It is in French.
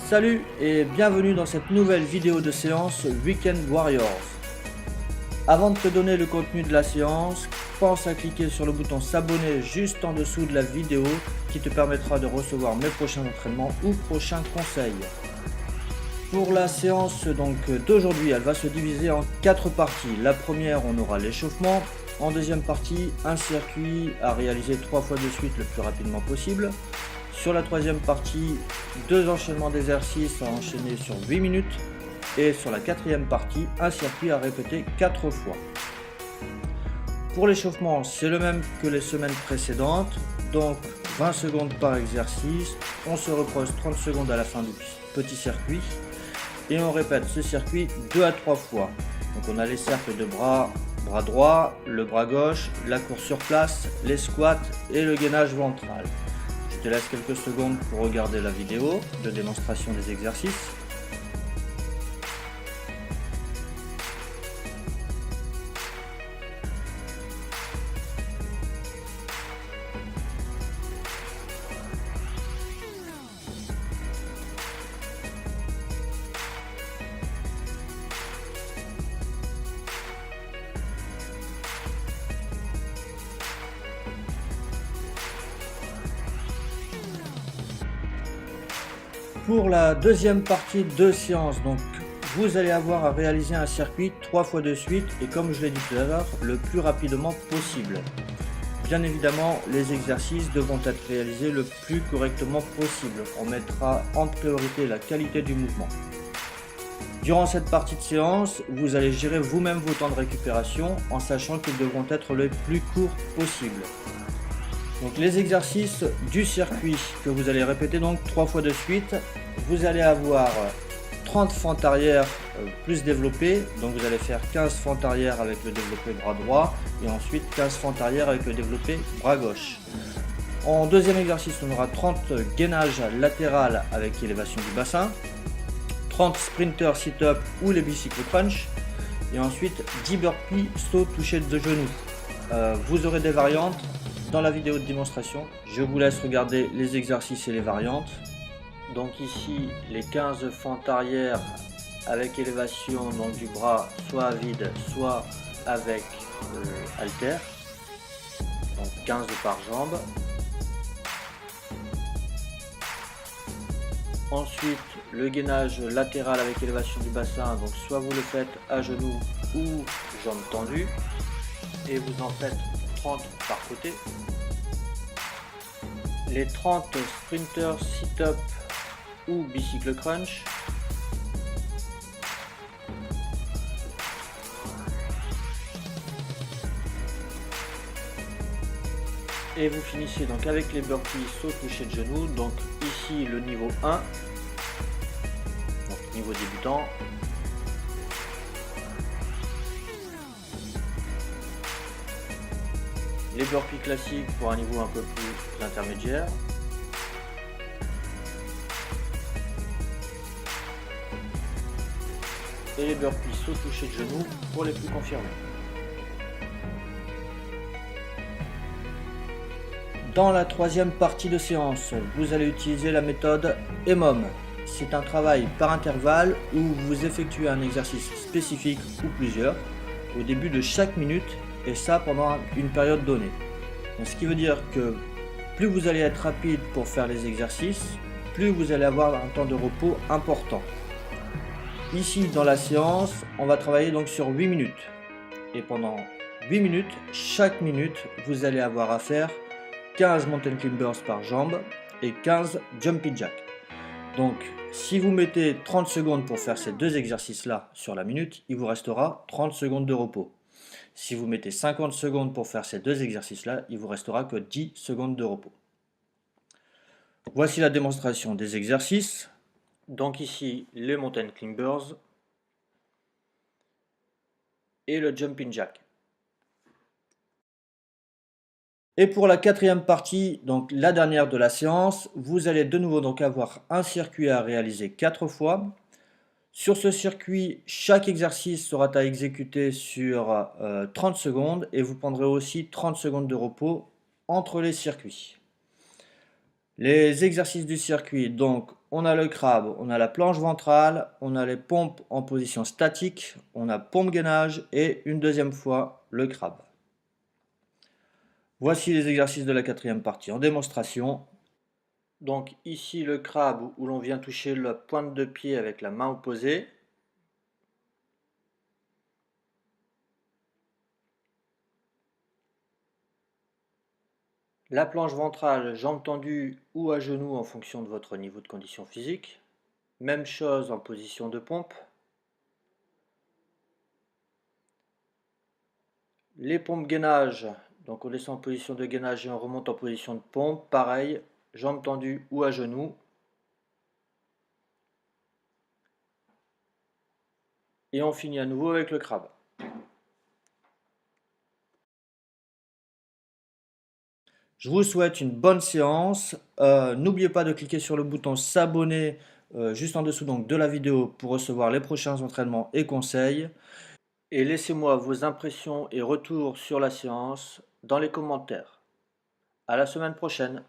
Salut et bienvenue dans cette nouvelle vidéo de séance Weekend Warriors. Avant de te donner le contenu de la séance, pense à cliquer sur le bouton s'abonner juste en dessous de la vidéo qui te permettra de recevoir mes prochains entraînements ou prochains conseils. Pour la séance d'aujourd'hui, elle va se diviser en 4 parties. La première, on aura l'échauffement. En deuxième partie, un circuit à réaliser 3 fois de suite le plus rapidement possible. Sur la troisième partie, 2 enchaînements d'exercices à enchaîner sur 8 minutes. Et sur la quatrième partie, un circuit à répéter 4 fois. Pour l'échauffement, c'est le même que les semaines précédentes. Donc 20 secondes par exercice. On se repose 30 secondes à la fin du petit circuit. Et on répète ce circuit 2 à 3 fois. Donc on a les cercles de bras droit, le bras gauche, la course sur place, les squats et le gainage ventral. Je te laisse quelques secondes pour regarder la vidéo de démonstration des exercices. Pour la deuxième partie de séance, donc vous allez avoir à réaliser un circuit 3 fois de suite et comme je l'ai dit tout à l'heure, le plus rapidement possible. Bien évidemment, les exercices devront être réalisés le plus correctement possible. On mettra en priorité la qualité du mouvement. Durant cette partie de séance, vous allez gérer vous-même vos temps de récupération en sachant qu'ils devront être le plus courts possible. Donc les exercices du circuit que vous allez répéter donc 3 fois de suite, vous allez avoir 30 fentes arrière plus développées, donc vous allez faire 15 fentes arrière avec le développé bras droit et ensuite 15 fentes arrière avec le développé bras gauche. En deuxième exercice, on aura 30 gainages latéral avec élévation du bassin, 30 sprinter sit-up ou les bicycles crunch et ensuite 10 burpees saut touché de genoux. Vous aurez des variantes dans la vidéo de démonstration. Je vous laisse regarder les exercices et les variantes. Donc ici les 15 fentes arrière avec élévation donc du bras soit à vide soit avec halter, donc 15 par jambe. Ensuite le gainage latéral avec élévation du bassin, donc soit vous le faites à genoux ou jambes tendues et vous en faites 30 par côté. Les 30 sprinter sit-up ou bicycle crunch. Et vous finissez donc avec les burpees saut touché de genoux. Donc ici le niveau 1, donc niveau débutant. Les burpees classiques pour un niveau un peu plus intermédiaire. Et les burpees saut touché de genoux pour les plus confirmés. Dans la troisième partie de séance, vous allez utiliser la méthode EMOM. C'est un travail par intervalle où vous effectuez un exercice spécifique ou plusieurs au début de chaque minute et ça pendant une période donnée. Donc, ce qui veut dire que plus vous allez être rapide pour faire les exercices, plus vous allez avoir un temps de repos important. Ici dans la séance, on va travailler donc sur 8 minutes. Et pendant 8 minutes, chaque minute, vous allez avoir à faire 15 mountain climbers par jambe et 15 jumping jacks. Donc si vous mettez 30 secondes pour faire ces deux exercices-là sur la minute, il vous restera 30 secondes de repos. Si vous mettez 50 secondes pour faire ces deux exercices-là, il vous restera que 10 secondes de repos. Voici la démonstration des exercices. Donc ici, les mountain climbers et le jumping jack. Et pour la quatrième partie, donc la dernière de la séance, vous allez de nouveau donc avoir un circuit à réaliser 4 fois. Sur ce circuit, chaque exercice sera à exécuter sur 30 secondes et vous prendrez aussi 30 secondes de repos entre les circuits. Les exercices du circuit, donc on a le crabe, on a la planche ventrale, on a les pompes en position statique, on a pompe gainage et une deuxième fois le crabe. Voici les exercices de la quatrième partie en démonstration. Donc ici le crabe où l'on vient toucher la pointe de pied avec la main opposée. La planche ventrale, jambes tendues ou à genoux en fonction de votre niveau de condition physique. Même chose en position de pompe. Les pompes gainage, donc on descend en position de gainage et on remonte en position de pompe. Pareil, jambes tendues ou à genoux. Et on finit à nouveau avec le crabe. Je vous souhaite une bonne séance. N'oubliez pas de cliquer sur le bouton s'abonner juste en dessous donc, de la vidéo pour recevoir les prochains entraînements et conseils. Et laissez-moi vos impressions et retours sur la séance dans les commentaires. À la semaine prochaine.